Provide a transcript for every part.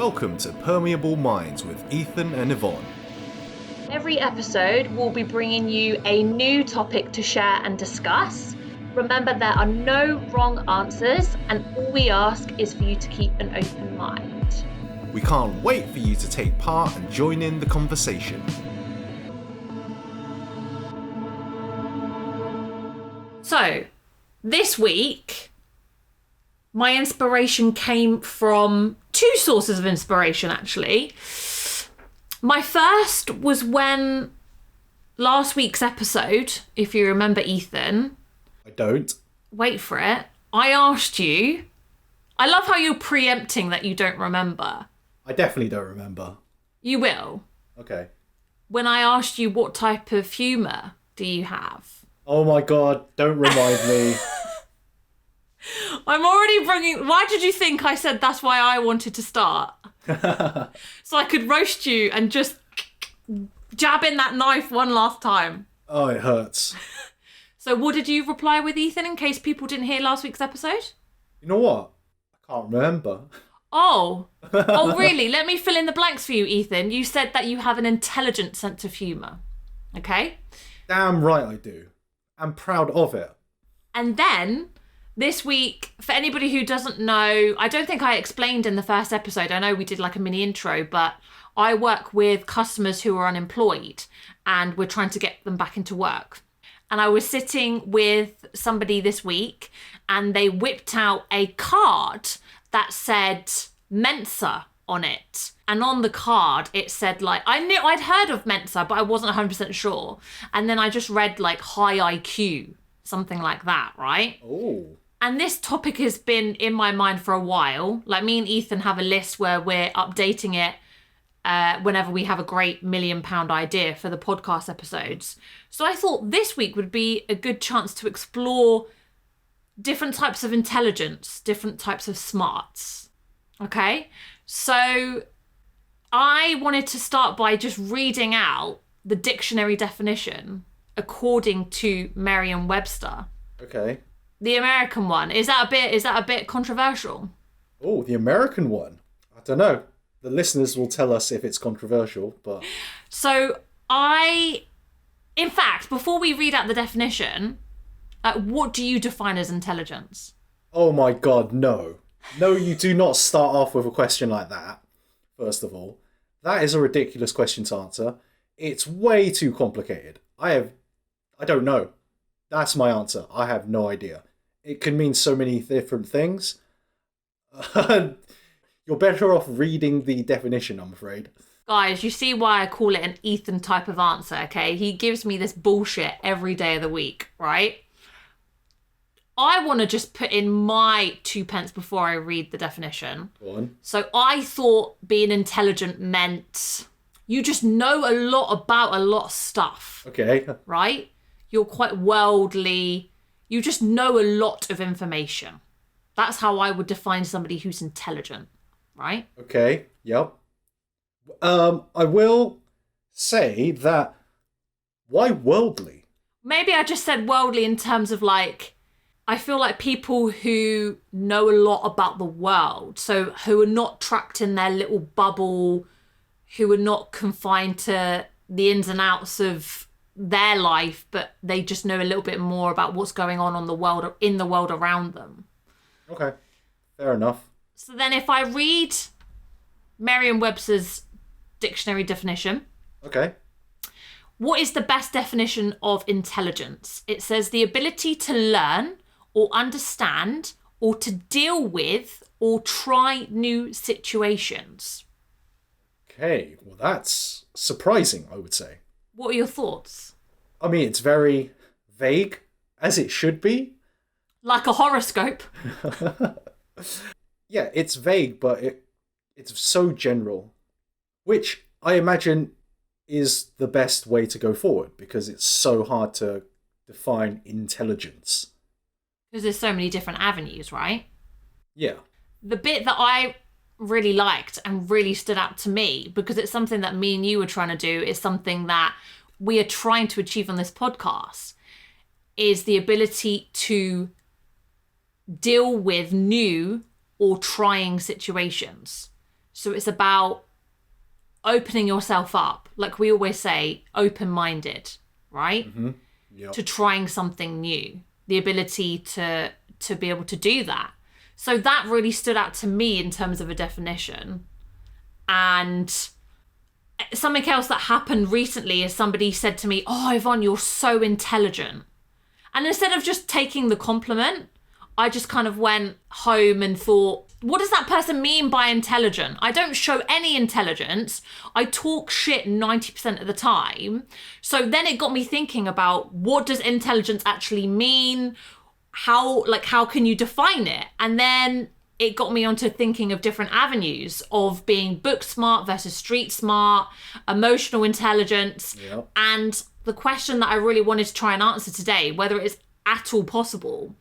Welcome to Permeable Minds with Ethan and Yvonne. Every episode, we'll be bringing you a new topic to share and discuss. Remember, there are no wrong answers, and all we ask is for you to keep an open mind. We can't wait for you to take part and join in the conversation. So, this week, my inspiration came from two sources of inspiration, actually. My first was when last week's episode, if you remember, Ethan. I don't. Wait for it. I asked you. I love how you're preempting that you don't remember. I definitely don't remember. You will. Okay. When I asked you what type of humour do you have? Oh my god, don't remind me. I'm already bringing... Why did you think I said that's why I wanted to start? So I could roast you and just jab in that knife one last time. Oh, it hurts. So what did you reply with, Ethan, in case people didn't hear last week's episode? You know what? I can't remember. Oh, really? Let me fill in the blanks for you, Ethan. You said that you have an intelligent sense of humour. Okay? Damn right I do. I'm proud of it. And then... this week, for anybody who doesn't know, I don't think I explained in the first episode. I know we did like a mini intro, but I work with customers who are unemployed and we're trying to get them back into work. And I was sitting with somebody this week and they whipped out a card that said Mensa on it. And on the card, it said like, I knew I'd heard of Mensa, but I wasn't 100% sure. And then I just read like high IQ, something like that, right? Oh. And this topic has been in my mind for a while. Like, me and Ethan have a list where we're updating it whenever we have a great £1 million idea for the podcast episodes. So I thought this week would be a good chance to explore different types of intelligence, different types of smarts. Okay? So I wanted to start by just reading out the dictionary definition according to Merriam-Webster. Okay. The American one. Is that a bit controversial? Oh, the American one. I don't know. The listeners will tell us if it's controversial, but... So in fact, before we read out the definition, what do you define as intelligence? Oh my god, no. No, you do not start off with a question like that, first of all. That is a ridiculous question to answer. It's way too complicated. I don't know. That's my answer. I have no idea. It can mean so many different things. You're better off reading the definition, I'm afraid. Guys, you see why I call it an Ethan type of answer, okay? He gives me this bullshit every day of the week, right? I want to just put in my 2 pence before I read the definition. Go on. So I thought being intelligent meant you just know a lot about a lot of stuff. Okay. Right? You're quite worldly. You just know a lot of information. That's how I would define somebody who's intelligent, right? Okay, yep. I will say that, why worldly? Maybe I just said worldly in terms of like, I feel like people who know a lot about the world, so who are not trapped in their little bubble, who are not confined to the ins and outs of their life, but they just know a little bit more about what's going on in the world around them. Okay, fair enough. So then if I read Merriam-Webster's dictionary definition. Okay. What is the best definition of intelligence? It says the ability to learn or understand or to deal with or try new situations. Okay, well that's surprising, I would say. What are your thoughts? I mean, it's very vague, as it should be. Like a horoscope. Yeah, it's vague, but it's so general, which I imagine is the best way to go forward because it's so hard to define intelligence. Because there's so many different avenues, right? Yeah. The bit that I really liked and really stood out to me, because it's something that me and you were trying to do, is something that we are trying to achieve on this podcast, is the ability to deal with new or trying situations. So it's about opening yourself up. Like we always say, open-minded, right? Mm-hmm. Yep. To trying something new. The ability to be able to do that. So that really stood out to me in terms of a definition. And something else that happened recently is somebody said to me, "Oh, Yvonne, you're so intelligent." And instead of just taking the compliment, I just kind of went home and thought, what does that person mean by intelligent? I don't show any intelligence. I talk shit 90% of the time. So then it got me thinking about, what does intelligence actually mean? How can you define it? And then it got me onto thinking of different avenues of being book smart versus street smart, emotional intelligence. Yep. And the question that I really wanted to try and answer today, whether it is at all possible,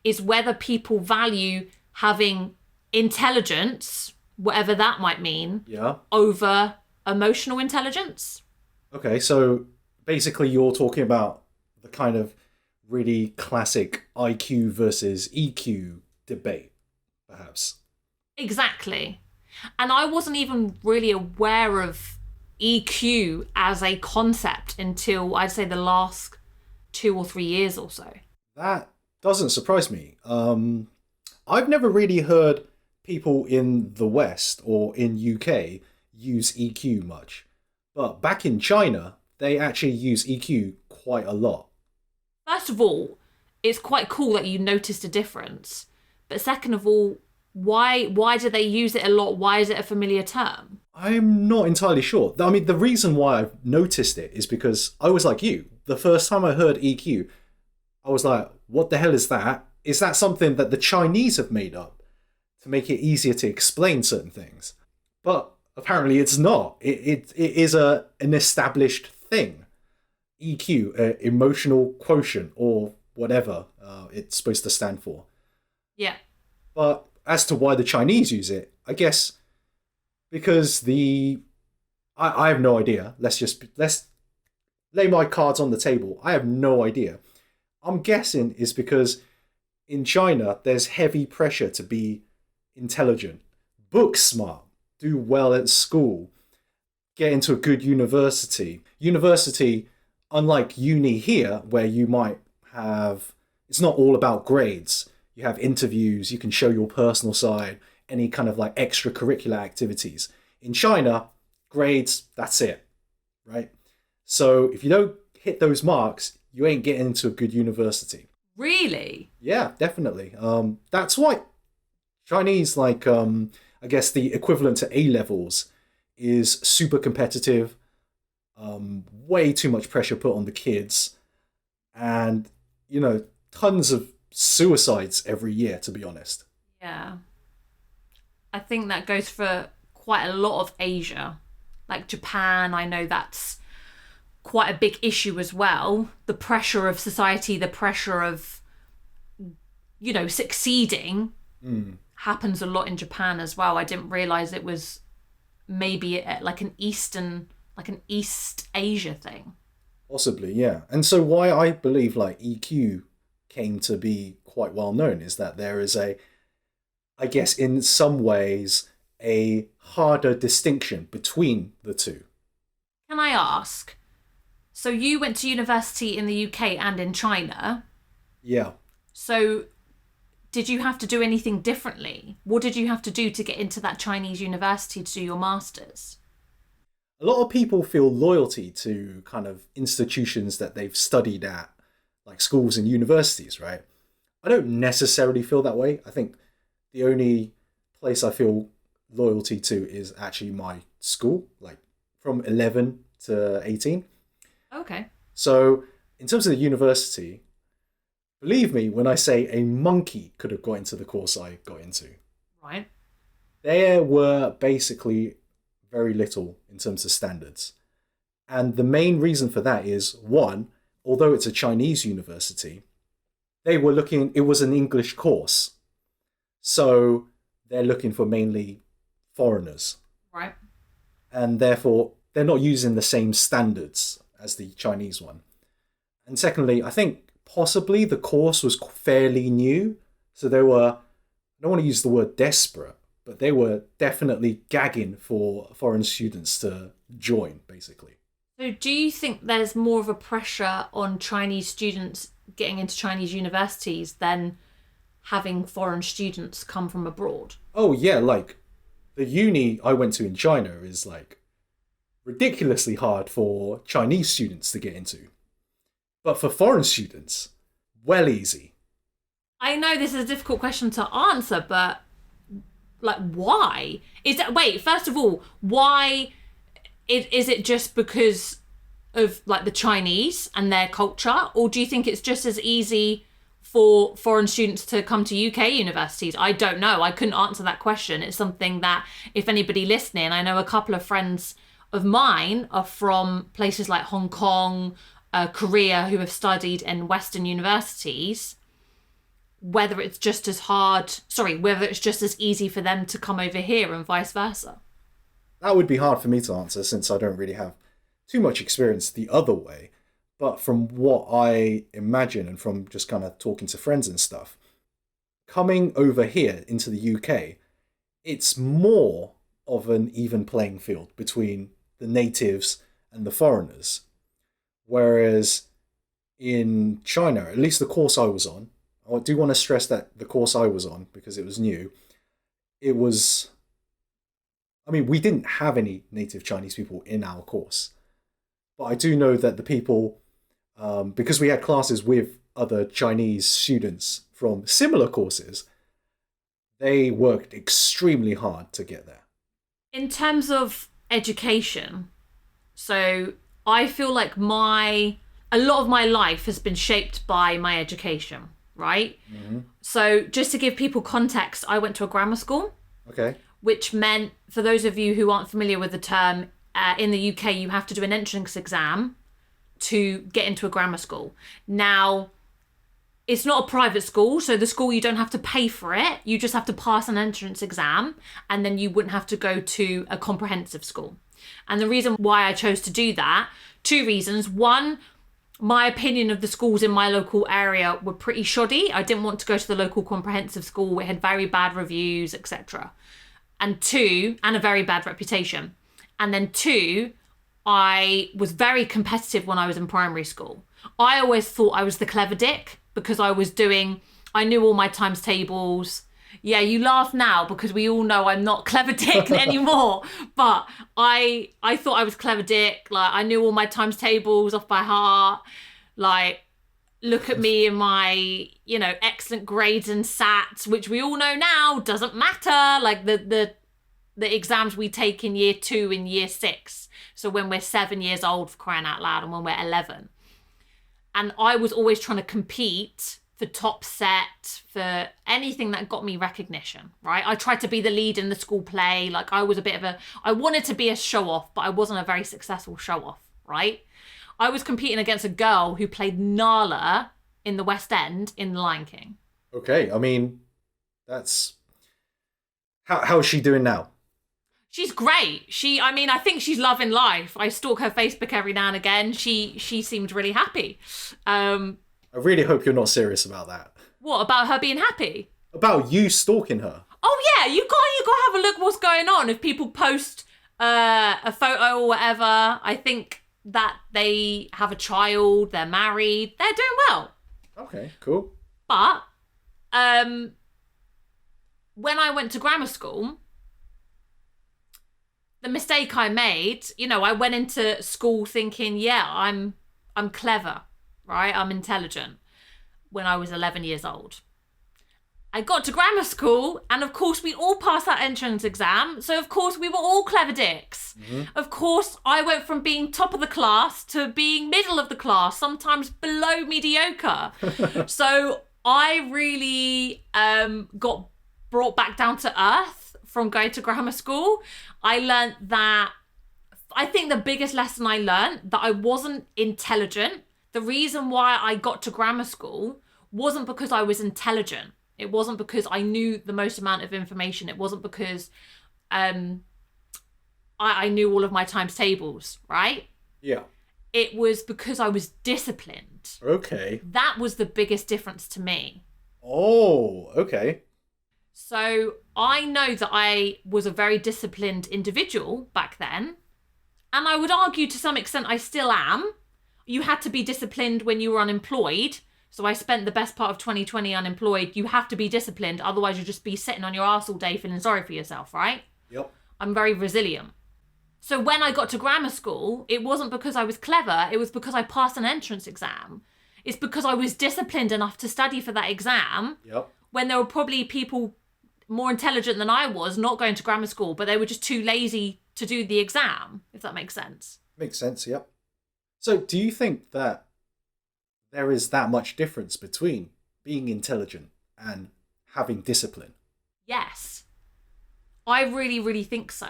is whether people value having intelligence, whatever that might mean, over emotional intelligence. Okay, so basically you're talking about the kind of really classic IQ versus EQ debate, perhaps. Exactly. And I wasn't even really aware of EQ as a concept until I'd say the last 2 or 3 years or so. That doesn't surprise me. I've never really heard people in the West or in UK use EQ much. But back in China, they actually use EQ quite a lot. First of all, it's quite cool that you noticed a difference. But second of all, why do they use it a lot? Why is it a familiar term? I'm not entirely sure. I mean, the reason why I've noticed it is because I was like you. The first time I heard EQ, I was like, what the hell is that? Is that something that the Chinese have made up to make it easier to explain certain things? But apparently it's not. It is an established thing. EQ, emotional quotient, or whatever it's supposed to stand for. Yeah. But as to why the Chinese use it, I guess because I have no idea. Let's lay my cards on the table. I have no idea. I'm guessing it's because in China there's heavy pressure to be intelligent, book smart, do well at school, get into a good university. University, unlike uni here, where you might have, it's not all about grades. You have interviews, you can show your personal side, any kind of like extracurricular activities. In China, grades, that's it, right? So if you don't hit those marks, you ain't getting into a good university. Really? Yeah, definitely. That's why Chinese, like, I guess the equivalent to A-levels is super competitive, way too much pressure put on the kids, and, you know, tons of suicides every year, to be honest. Yeah. I think that goes for quite a lot of Asia. Like Japan, I know that's quite a big issue as well. The pressure of society, the pressure of, you know, succeeding happens a lot in Japan as well. I didn't realize it was maybe like an East Asia thing. Possibly, yeah. And so why I believe like EQ came to be quite well known is that there is I guess in some ways, a harder distinction between the two. Can I ask, so you went to university in the UK and in China? Yeah. So did you have to do anything differently? What did you have to do to get into that Chinese university to do your master's? A lot of people feel loyalty to kind of institutions that they've studied at, like schools and universities, right? I don't necessarily feel that way. I think the only place I feel loyalty to is actually my school, like from 11 to 18. Okay. So in terms of the university, believe me when I say a monkey could have got into the course I got into. Right. There were basically very little in terms of standards. And the main reason for that is, one, although it's a Chinese university, it was an English course. So they're looking for mainly foreigners. Right. And therefore, they're not using the same standards as the Chinese one. And secondly, I think possibly the course was fairly new. So they were, I don't want to use the word desperate, but they were definitely gagging for foreign students to join, basically. So do you think there's more of a pressure on Chinese students getting into Chinese universities than having foreign students come from abroad? Oh yeah, like the uni I went to in China is like ridiculously hard for Chinese students to get into. But for foreign students, well easy. I know this is a difficult question to answer, but like why? First of all, why is it just because of like the Chinese and their culture, or do you think it's just as easy for foreign students to come to UK universities? I don't know. I couldn't answer that question. It's something that if anybody listening, I know a couple of friends of mine are from places like Hong Kong, Korea, who have studied in Western universities, whether it's just as easy for them to come over here and vice versa. That would be hard for me to answer since I don't really have too much experience the other way. But from what I imagine and from just kind of talking to friends and stuff, coming over here into the UK, it's more of an even playing field between the natives and the foreigners. Whereas in China, at least the course I was on, I do want to stress that the course I was on, because it was new, we didn't have any native Chinese people in our course. But I do know that the people, because we had classes with other Chinese students from similar courses, they worked extremely hard to get there. In terms of education, so I feel like a lot of my life has been shaped by my education, right? Mm-hmm. So just to give people context, I went to a grammar school. Okay. Which meant, for those of you who aren't familiar with the term, in the UK, you have to do an entrance exam to get into a grammar school. Now, it's not a private school, so the school, you don't have to pay for it. You just have to pass an entrance exam, and then you wouldn't have to go to a comprehensive school. And the reason why I chose to do that, 2 reasons. One, my opinion of the schools in my local area were pretty shoddy. I didn't want to go to the local comprehensive school. It had very bad reviews, etc. And 2, and a very bad reputation. And then 2, I was very competitive when I was in primary school. I always thought I was the clever dick because I knew all my times tables. Yeah, you laugh now because we all know I'm not clever dick anymore. But I thought I was clever dick. Like, I knew all my times tables off by heart. Like, look at me and my, excellent grades and SATs, which we all know now doesn't matter. Like the exams we take in year 2 and year 6. So when we're 7 years old, for crying out loud, and when we're 11. And I was always trying to compete for top set, for anything that got me recognition, right? I tried to be the lead in the school play. Like, I wanted to be a show off, but I wasn't a very successful show off, right? I was competing against a girl who played Nala in the West End in The Lion King. Okay, that's... How is she doing now? She's great. I think she's loving life. I stalk her Facebook every now and again. She seemed really happy. I really hope you're not serious about that. What, about her being happy? About you stalking her. Oh yeah, you got to have a look what's going on. If people post a photo or whatever, I think that they have a child, they're married, they're doing well. Okay, cool. But when I went to grammar school, the mistake I made, I went into school thinking, yeah, I'm clever, right? I'm intelligent, when I was 11 years old. I got to grammar school, and of course we all passed that entrance exam, so of course we were all clever dicks. Mm-hmm. Of course, I went from being top of the class to being middle of the class, sometimes below mediocre. So I really got brought back down to earth from going to grammar school. I learned that, I think the biggest lesson I learned, that I wasn't intelligent. The reason why I got to grammar school wasn't because I was intelligent. It wasn't because I knew the most amount of information. It wasn't because I knew all of my times tables, right? Yeah. It was because I was disciplined. Okay. That was the biggest difference to me. Oh, okay. So I know that I was a very disciplined individual back then. And I would argue to some extent I still am. You had to be disciplined when you were unemployed. So I spent the best part of 2020 unemployed. You have to be disciplined. Otherwise, you'll just be sitting on your arse all day feeling sorry for yourself, right? Yep. I'm very resilient. So when I got to grammar school, it wasn't because I was clever. It was because I passed an entrance exam. It's because I was disciplined enough to study for that exam. Yep. When there were probably people more intelligent than I was not going to grammar school, but they were just too lazy to do the exam, if that makes sense. Makes sense, yep. So do you think that there is that much difference between being intelligent and having discipline? Yes. I really, really think so.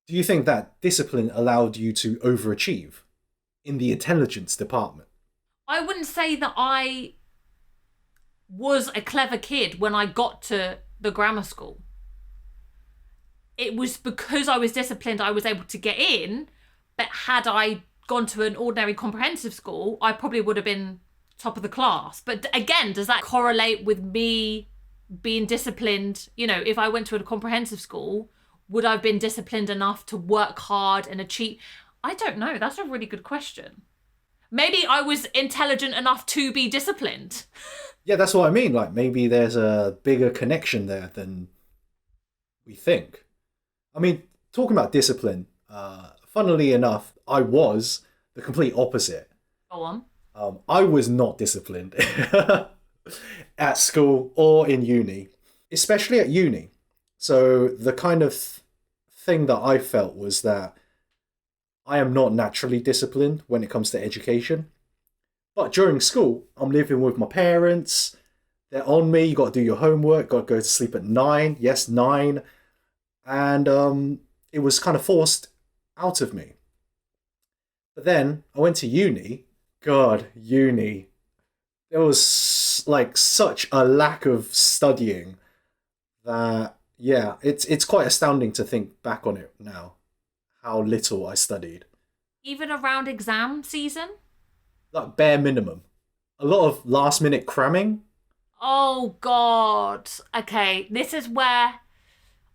Do you think that discipline allowed you to overachieve in the intelligence department? I wouldn't say that I was a clever kid when I got to the grammar school. It was because I was disciplined I was able to get in, but had I gone to an ordinary comprehensive school, I probably would have been top of the class. But again, does that correlate with me being disciplined? You know, if I went to a comprehensive school, would I have been disciplined enough to work hard and achieve? I don't know. That's a really good question. Maybe I was intelligent enough to be disciplined. Yeah, that's what I mean. Like, maybe there's a bigger connection there than we think. I mean, talking about discipline, funnily enough, I was the complete opposite. Go on. I was not disciplined at school or in uni, especially at uni. So the kind of thing that I felt was that I am not naturally disciplined when it comes to education. But during school, I'm living with my parents. They're on me. You got to do your homework. Got to go to sleep at 9. Yes, 9. And it was kind of forced out of me. But then I went to uni. God, uni. There was like such a lack of studying that, yeah, it's quite astounding to think back on it now, how little I studied. Even around exam season? Like bare minimum. A lot of last minute cramming. Oh, God. Okay, this is where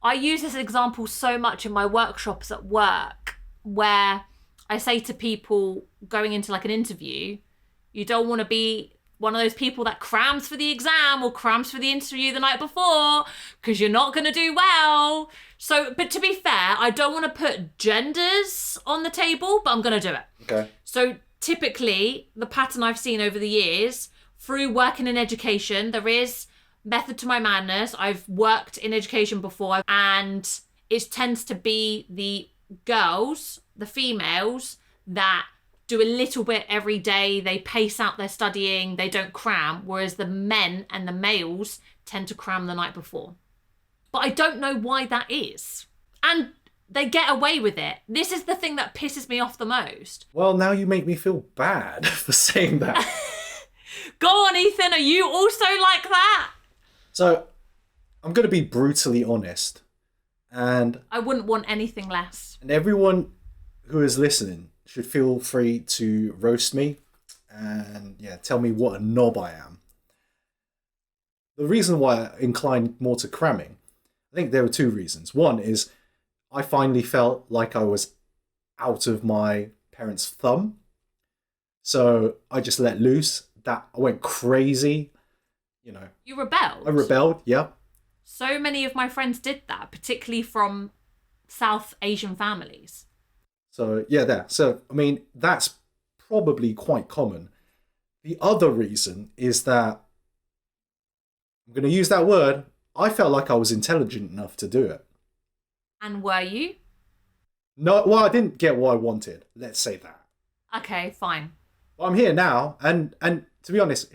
I use this example so much in my workshops at work, where I say to people going into like an interview, you don't want to be one of those people that crams for the exam or crams for the interview the night before because you're not going to do well. So, but to be fair, I don't want to put genders on the table, but I'm going to do it. Okay. So typically, the pattern I've seen over the years, through working in education, there is method to my madness. I've worked in education before, and it tends to be the girls, the females, that do a little bit every day. They pace out their studying, they don't cram, whereas the men and the males tend to cram the night before. But I don't know why that is. And they get away with it. This is the thing that pisses me off the most. Well, now you make me feel bad for saying that. Go on, Ethan, are you also like that? So, I'm going to be brutally honest. And I wouldn't want anything less. And everyone who is listening should feel free to roast me and, yeah, tell me what a knob I am. The reason why I inclined more to cramming, I think there were two reasons. One is I finally felt like I was out of my parents' thumb. So I just let loose. That I went crazy, you know. You rebelled? I rebelled, yeah. So many of my friends did that, particularly from South Asian families. So, yeah, there. So, I mean, that's probably quite common. The other reason is that, I'm going to use that word, I felt like I was intelligent enough to do it. And were you? No, well, I didn't get what I wanted. Let's say that. Okay, fine. Well, I'm here now, and to be honest...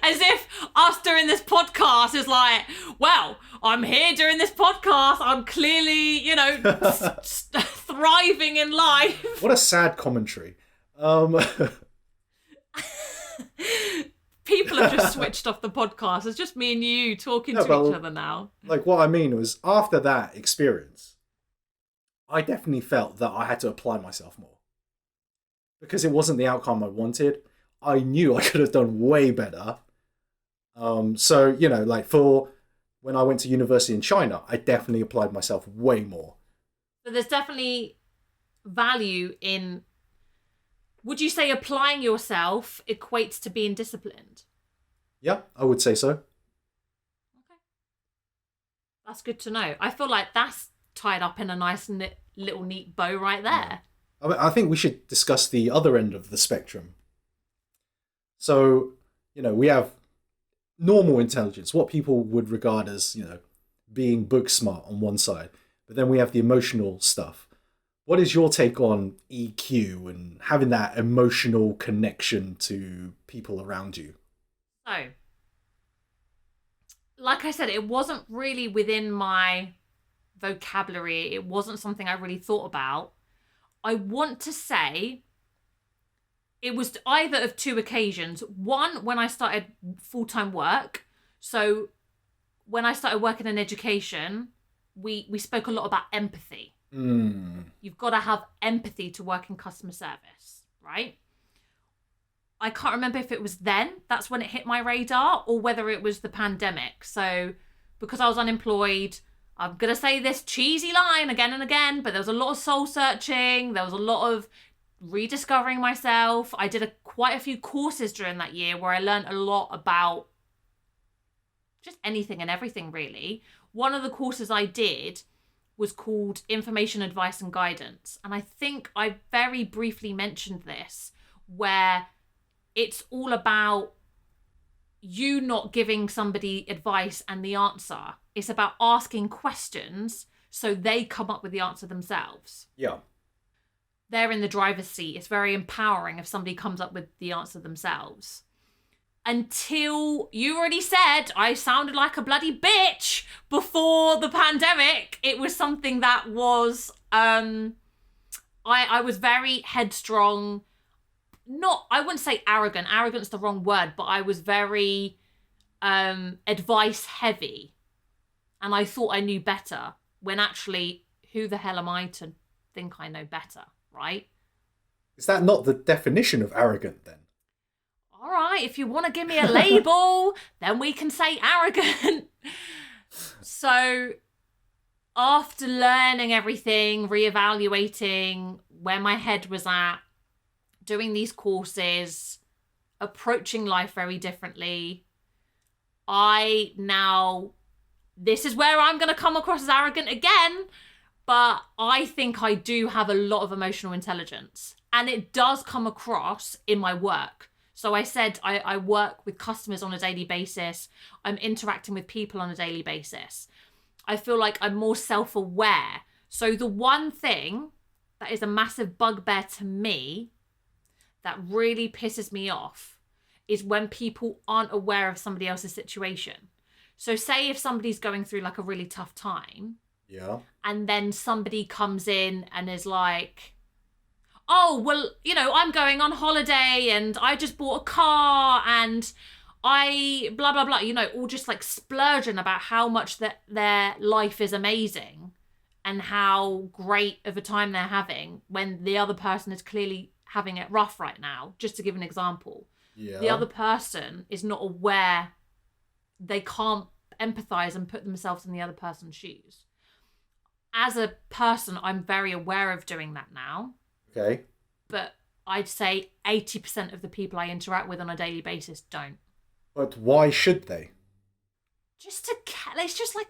as if us doing this podcast is like, well, I'm here doing this podcast. I'm clearly, you know, thriving in life. What a sad commentary. People have just switched off the podcast. It's just me and you talking to each other now. Like, what I mean was, after that experience, I definitely felt that I had to apply myself more. Because it wasn't the outcome I wanted. I knew I could have done way better. So, like for when I went to university in China, I definitely applied myself way more. So there's definitely value in, would you say applying yourself equates to being disciplined? Yeah, I would say so. Okay. That's good to know. I feel like that's tied up in a nice little neat bow right there. I think we should discuss the other end of the spectrum. So, we have normal intelligence, what people would regard as, being book smart on one side. But then we have the emotional stuff. What is your take on EQ and having that emotional connection to people around you? So, like I said, it wasn't really within my vocabulary. It wasn't something I really thought about. I want to say it was either of two occasions. One, when I started full-time work. So when I started working in education, we spoke a lot about empathy. You've got to have empathy to work in customer service, right? I can't remember if it was then, that's when it hit my radar, or whether it was the pandemic. So because I was unemployed, I'm going to say this cheesy line again and again, but there was a lot of soul searching. There was a lot of rediscovering myself. I did quite a few courses during that year where I learned a lot about just anything and everything, really. One of the courses I did was called Information Advice and Guidance. And I think I very briefly mentioned this, where it's all about you not giving somebody advice and the answer. It's about asking questions so they come up with the answer themselves. Yeah. They're in the driver's seat. It's very empowering if somebody comes up with the answer themselves. Until you already said I sounded like a bloody bitch before the pandemic. It was something that was, I was very headstrong. I wouldn't say arrogant. Arrogant's the wrong word, but I was very advice heavy. And I thought I knew better, when actually, who the hell am I to think I know better, right? Is that not the definition of arrogant then? All right, if you want to give me a label, then we can say arrogant. So after learning everything, reevaluating where my head was at, doing these courses, approaching life very differently, this is where I'm going to come across as arrogant again, but I think I do have a lot of emotional intelligence, and it does come across in my work. So I said I work with customers on a daily basis. I'm interacting with people on a daily basis. I feel like I'm more self-aware. So the one thing that is a massive bugbear to me that really pisses me off is when people aren't aware of somebody else's situation. So say if somebody's going through like a really tough time, yeah, and then somebody comes in and is like, oh, well, I'm going on holiday and I just bought a car and I blah, blah, blah, all just like splurging about how much their life is amazing and how great of a time they're having, when the other person is clearly having it rough right now. Just to give an example, the other person is not aware, they can't empathize and put themselves in the other person's shoes. As a person, I'm very aware of doing that now. Okay. But I'd say 80% of the people I interact with on a daily basis don't. But why should they? It's just like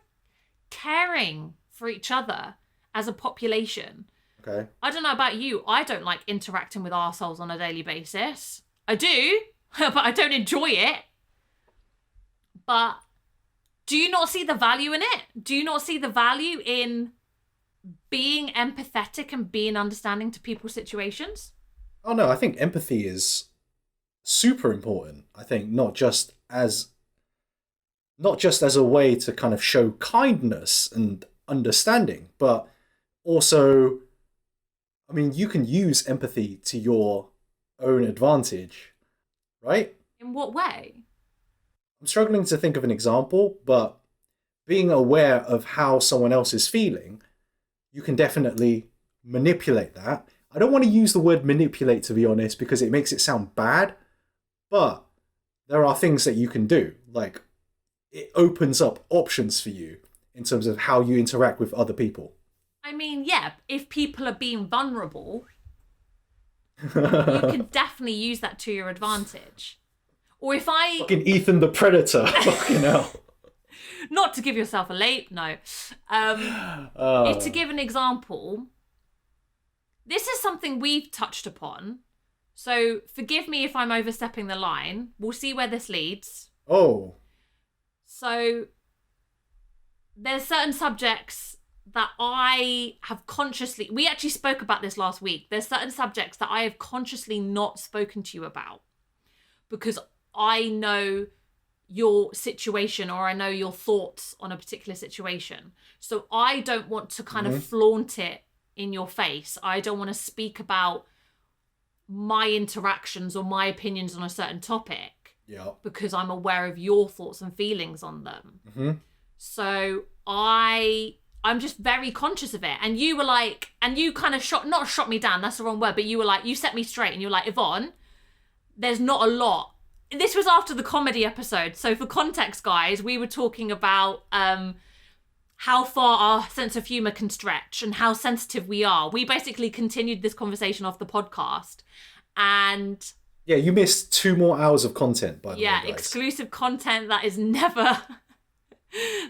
caring for each other as a population. Okay. I don't know about you. I don't like interacting with arseholes on a daily basis. I do, but I don't enjoy it. But do you not see the value in it? Do you not see the value in being empathetic and being understanding to people's situations? Oh no, I think empathy is super important. I think not just as a way to kind of show kindness and understanding, but also, I mean, you can use empathy to your own advantage, right? In what way? I'm struggling to think of an example, but being aware of how someone else is feeling, you can definitely manipulate that. I don't want to use the word manipulate, to be honest, because it makes it sound bad, But there are things that you can do. Like, it opens up options for you in terms of how you interact with other people. I mean, yeah, if people are being vulnerable, you can definitely use that to your advantage. Or if I... Fucking Ethan the Predator. Fucking hell. Not to give yourself a label, no. If to give an example, this is something we've touched upon. So forgive me if I'm overstepping the line. We'll see where this leads. Oh. So there's certain subjects that I have consciously... We actually spoke about this last week. There's certain subjects that I have consciously not spoken to you about because I know your situation or I know your thoughts on a particular situation. So I don't want to kind of flaunt it in your face. I don't want to speak about my interactions or my opinions on a certain topic because I'm aware of your thoughts and feelings on them. So I'm just very conscious of it. And you were like, and you kind of not shot me down, that's the wrong word, but you were like, you set me straight and you were like, Yvonne, there's not a lot. This was after the comedy episode. So for context, guys, we were talking about how far our sense of humour can stretch and how sensitive we are. We basically continued this conversation off the podcast. And... yeah, you missed 2 more hours of content, by the way, guys. Yeah, exclusive content that is never...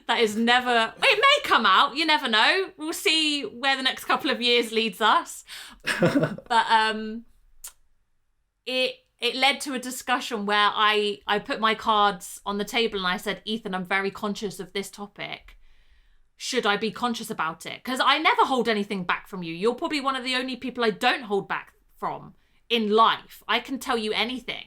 that is never... It may come out. You never know. We'll see where the next couple of years leads us. But it led to a discussion where I put my cards on the table and I said, Ethan, I'm very conscious of this topic. Should I be conscious about it? Because I never hold anything back from you. You're probably one of the only people I don't hold back from in life. I can tell you anything.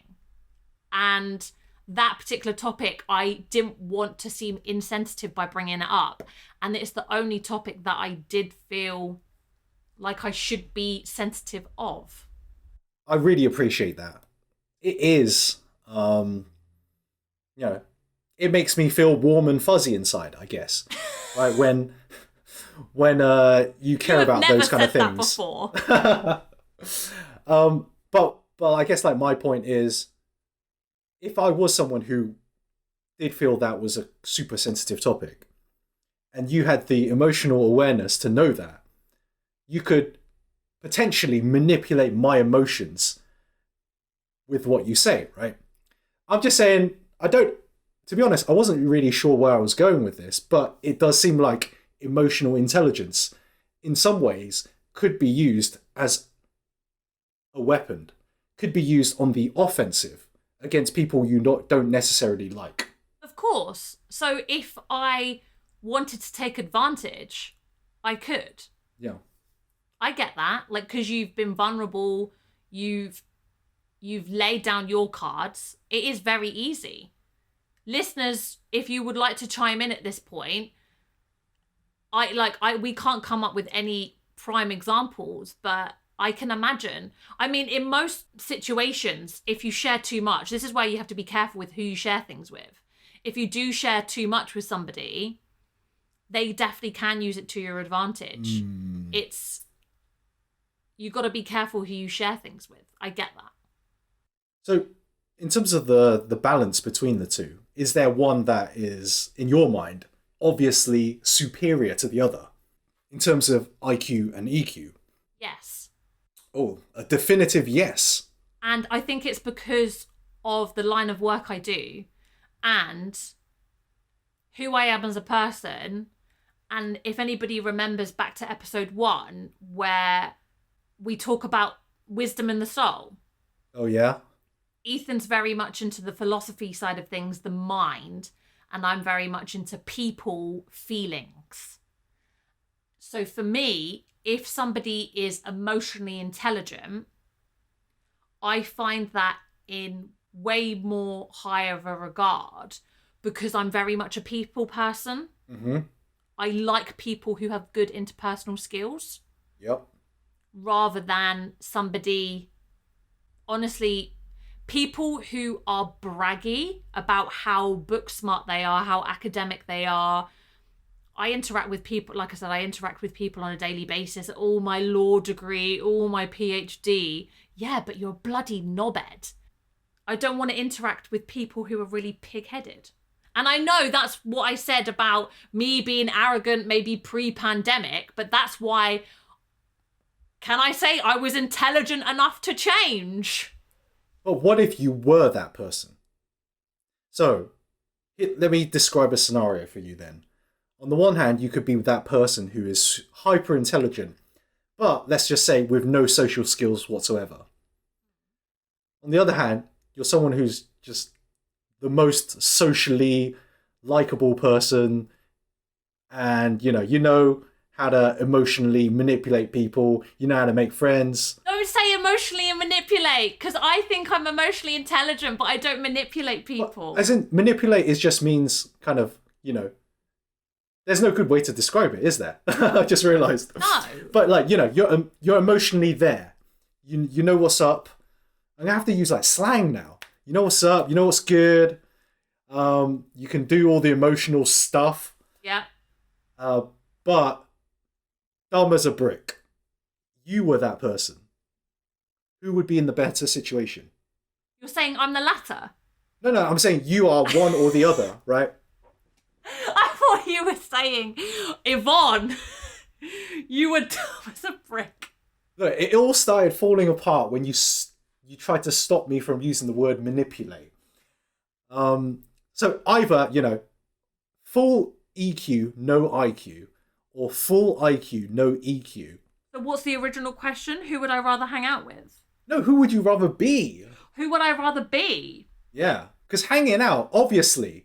And that particular topic, I didn't want to seem insensitive by bringing it up. And it's the only topic that I did feel like I should be sensitive of. I really appreciate that. It is, you know, it makes me feel warm and fuzzy inside, I guess. Right, when you care about those kind of things. That before. But I guess like my point is, if I was someone who did feel that was a super sensitive topic, and you had the emotional awareness to know that, you could potentially manipulate my emotions with what you say, right? I'm just saying, to be honest, I wasn't really sure where I was going with this, but it does seem like emotional intelligence, in some ways, could be used as a weapon, could be used on the offensive against people you don't necessarily like. Of course. So if I wanted to take advantage, I could. Yeah. I get that. Like, because you've been vulnerable, you've laid down your cards. It is very easy. Listeners, if you would like to chime in at this point, we can't come up with any prime examples, but I can imagine. I mean, in most situations, if you share too much, this is why you have to be careful with who you share things with. If you do share too much with somebody, they definitely can use it to your advantage. You got to be careful who you share things with. I get that. So, in terms of the balance between the two, is there one that is, in your mind, obviously superior to the other in terms of IQ and EQ? Yes. Oh, a definitive yes. And I think it's because of the line of work I do and who I am as a person. And if anybody remembers back to episode 1, where we talk about wisdom in the soul. Oh, yeah? Ethan's very much into the philosophy side of things, the mind, and I'm very much into people feelings. So for me, if somebody is emotionally intelligent, I find that in way more higher of a regard because I'm very much a people person. Mm-hmm. I like people who have good interpersonal skills. Yep. Rather than somebody, honestly, people who are braggy about how book smart they are, how academic they are. I interact with people, like I said, I interact with people on a daily basis. Oh, my law degree, oh, my PhD. Yeah, but you're a bloody knobhead. I don't want to interact with people who are really pig-headed. And I know that's what I said about me being arrogant maybe pre-pandemic, but that's why, can I say I was intelligent enough to change? But what if you were that person? So, let me describe a scenario for you then. On the one hand, you could be that person who is hyper intelligent, but let's just say with no social skills whatsoever. On the other hand, you're someone who's just the most socially likable person, and you know how to emotionally manipulate people, you know how to make friends. Don't say emotionally and manipulate, because I think I'm emotionally intelligent, but I don't manipulate people. Well, as in, manipulate is just means kind of, there's no good way to describe it, is there? I just realised. No. But like, you're emotionally there. You know what's up. I'm gonna have to use like slang now. You know what's up. You know what's good. You can do all the emotional stuff. Yeah. But dumb as a brick. You were that person. Who would be in the better situation? You're saying I'm the latter? No, I'm saying you are one or the other, right? I thought you were saying, Yvonne, you were dumb as a brick. Look, it all started falling apart when you tried to stop me from using the word manipulate. So either, full EQ, no IQ, or full IQ, no EQ. So what's the original question? Who would I rather hang out with? No, who would you rather be? Who would I rather be? Yeah, because hanging out, obviously,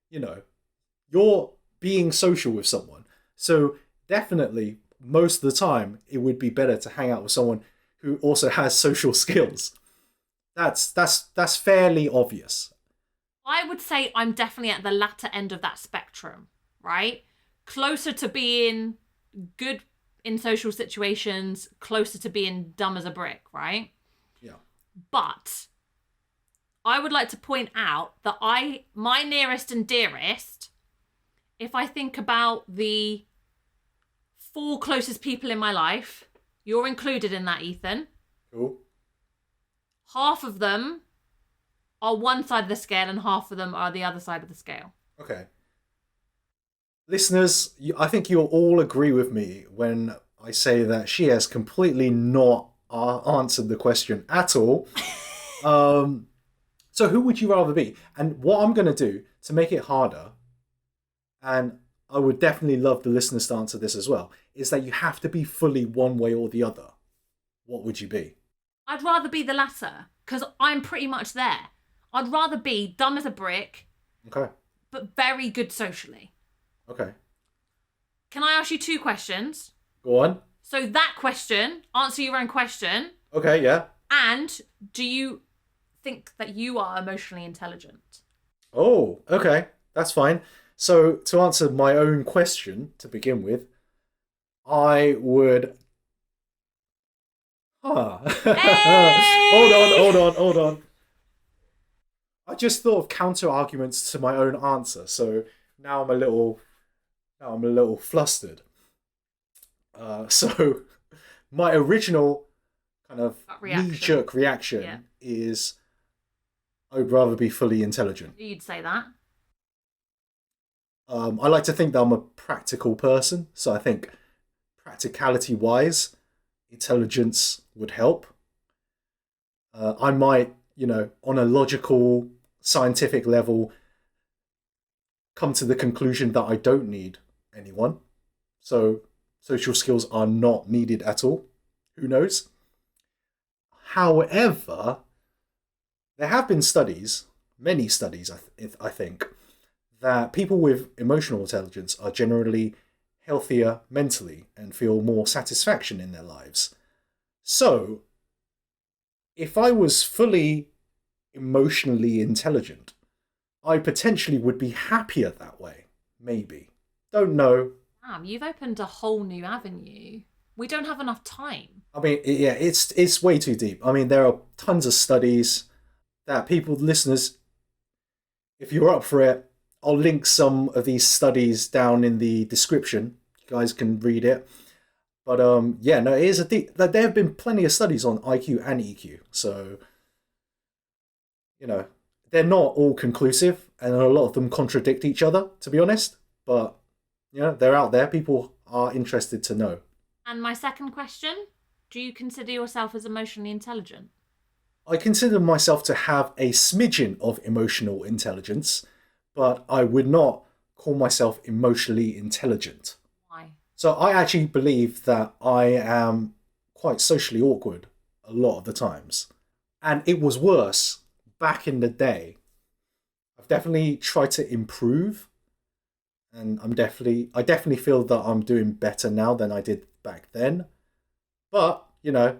you're being social with someone. So definitely, most of the time, it would be better to hang out with someone who also has social skills. That's fairly obvious. I would say I'm definitely at the latter end of that spectrum, right? Closer to being good in social situations, closer to being dumb as a brick, right? Yeah. But I would like to point out that my nearest and dearest, if I think about the 4 closest people in my life, you're included in that, Ethan. Cool. Half of them are one side of the scale and half of them are the other side of the scale. Okay. Listeners, I think you'll all agree with me when I say that she has completely not answered the question at all. So who would you rather be? And what I'm going to do to make it harder, and I would definitely love the listeners to answer this as well, is that you have to be fully one way or the other. What would you be? I'd rather be the latter, because I'm pretty much there. I'd rather be dumb as a brick, Okay. but very good socially. Okay. Can I ask you 2 questions? Go on. So that question, answer your own question. Okay, yeah. And do you think that you are emotionally intelligent? Oh, okay. That's fine. So to answer my own question to begin with, I would... Hey! Hold on. I just thought of counter arguments to my own answer, so now I'm a little flustered. So my original kind of knee-jerk reaction is I would rather be fully intelligent. You'd say that. I like to think that I'm a practical person, so I think practicality-wise, intelligence would help. I might, on a logical, scientific level, come to the conclusion that I don't need anyone. So social skills are not needed at all. Who knows? However, there have been studies, many studies, I think, that people with emotional intelligence are generally healthier mentally and feel more satisfaction in their lives. So, if I was fully emotionally intelligent, I potentially would be happier that way. Maybe. Don't know. Damn, you've opened a whole new avenue. We don't have enough time. I mean, yeah, it's way too deep. I mean, there are tons of studies that people, listeners, if you're up for it, I'll link some of these studies down in the description. You guys can read it. But yeah, no, it is a deep... There have been plenty of studies on IQ and EQ. So you know, they're not all conclusive, and a lot of them contradict each other, to be honest. But, you know, they're out there. People are interested to know. And my second question, do you consider yourself as emotionally intelligent? I consider myself to have a smidgen of emotional intelligence, but I would not call myself emotionally intelligent. Why? So I actually believe that I am quite socially awkward a lot of the times. And it was worse back in the day. I've definitely tried to improve, and I definitely feel that I'm doing better now than I did back then. But, you know,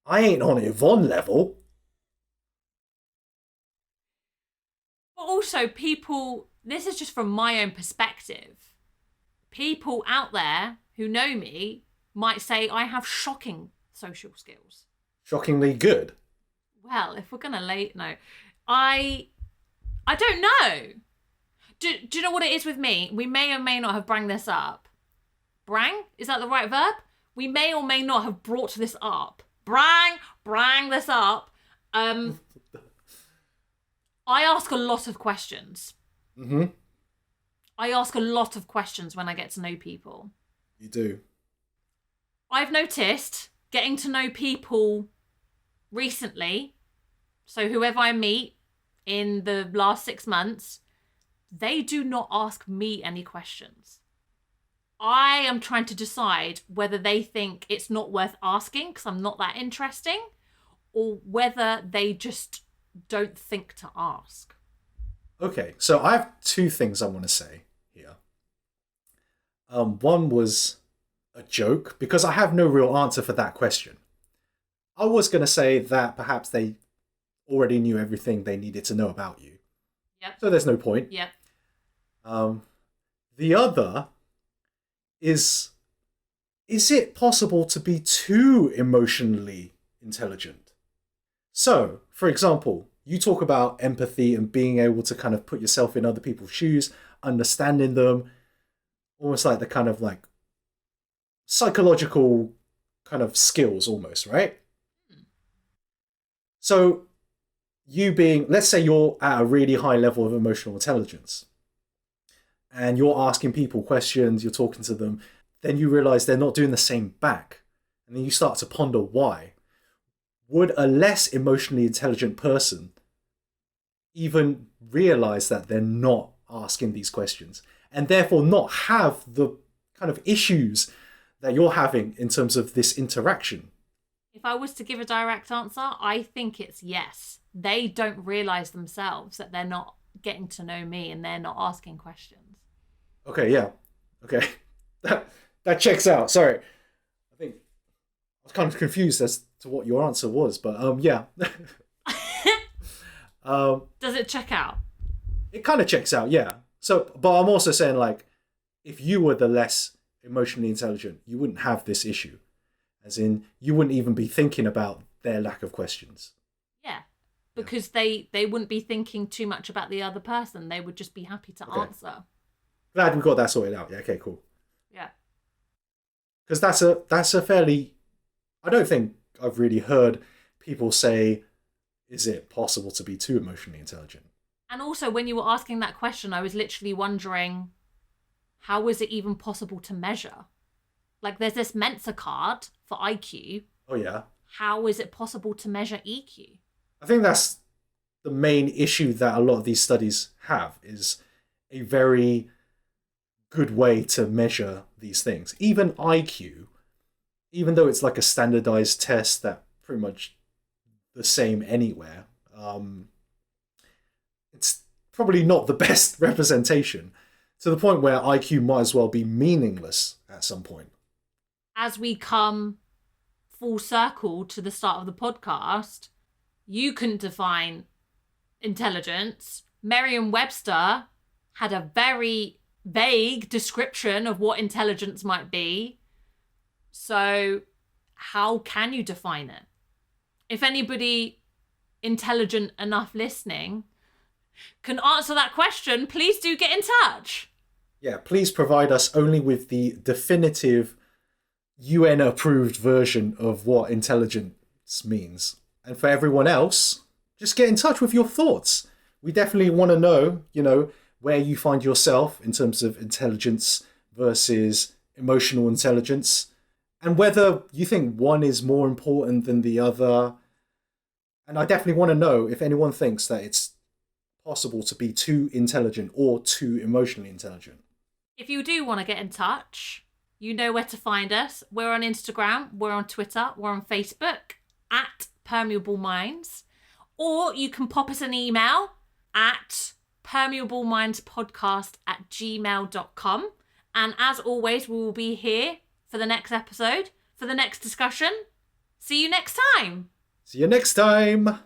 I ain't on Yvonne level. But also, people, this is just from my own perspective. People out there who know me might say I have shocking social skills. Shockingly good. Well, if we're going to no. I don't know. Do you know what it is with me? We may or may not have brang this up. Brang? Is that the right verb? We may or may not have brought this up. Brang this up. I ask a lot of questions. Mm-hmm. I ask a lot of questions when I get to know people. You do. I've noticed getting to know people recently, so whoever I meet in the last 6 months, they do not ask me any questions. I am trying to decide whether they think it's not worth asking because I'm not that interesting, or whether they just don't think to ask. Okay, so I have two things I want to say here. One was a joke, because I have no real answer for that question. I was going to say that perhaps they already knew everything they needed to know about you. Yep. So there's no point. Yep. The other is it possible to be too emotionally intelligent? So, for example, you talk about empathy and being able to kind of put yourself in other people's shoes, understanding them, almost like the kind of like psychological kind of skills almost, right? So let's say you're at a really high level of emotional intelligence and you're asking people questions, you're talking to them, then you realize they're not doing the same back. And then you start to ponder why. Would a less emotionally intelligent person even realize that they're not asking these questions and therefore not have the kind of issues that you're having in terms of this interaction? If I was to give a direct answer, I think it's yes. They don't realize themselves that they're not getting to know me and they're not asking questions. Okay, yeah. Okay. That checks out. Sorry. I think I was kind of confused as to what your answer was, but yeah. Does it check out? It kind of checks out, yeah. So, but I'm also saying, like, if you were the less emotionally intelligent, you wouldn't have this issue. As in, you wouldn't even be thinking about their lack of questions. Yeah, because they wouldn't be thinking too much about the other person. They would just be happy to answer. Glad we got that sorted out. Yeah, okay, cool. Yeah. Because that's a fairly... I don't think I've really heard people say, is it possible to be too emotionally intelligent? And also, when you were asking that question, I was literally wondering, how is it even possible to measure? Like, there's this Mensa card for IQ. Oh, yeah. How is it possible to measure EQ? I think that's the main issue that a lot of these studies have, is a very good way to measure these things. Even IQ, even though it's like a standardized test that pretty much the same anywhere, it's probably not the best representation, to the point where IQ might as well be meaningless at some point. As we come full circle to the start of the podcast, you couldn't define intelligence. Merriam-Webster had a very vague description of what intelligence might be. So how can you define it? If anybody intelligent enough listening can answer that question, please do get in touch. Yeah, please provide us only with the definitive UN-approved version of what intelligence means. And for everyone else, just get in touch with your thoughts. We definitely want to know, where you find yourself in terms of intelligence versus emotional intelligence, and whether you think one is more important than the other. And I definitely want to know if anyone thinks that it's possible to be too intelligent or too emotionally intelligent. If you do want to get in touch, you know where to find us. We're on Instagram, we're on Twitter, we're on Facebook at Permeable Minds. Or you can pop us an email at permeablemindspodcast@gmail.com. And as always, we will be here for the next episode, for the next discussion. See you next time. See you next time.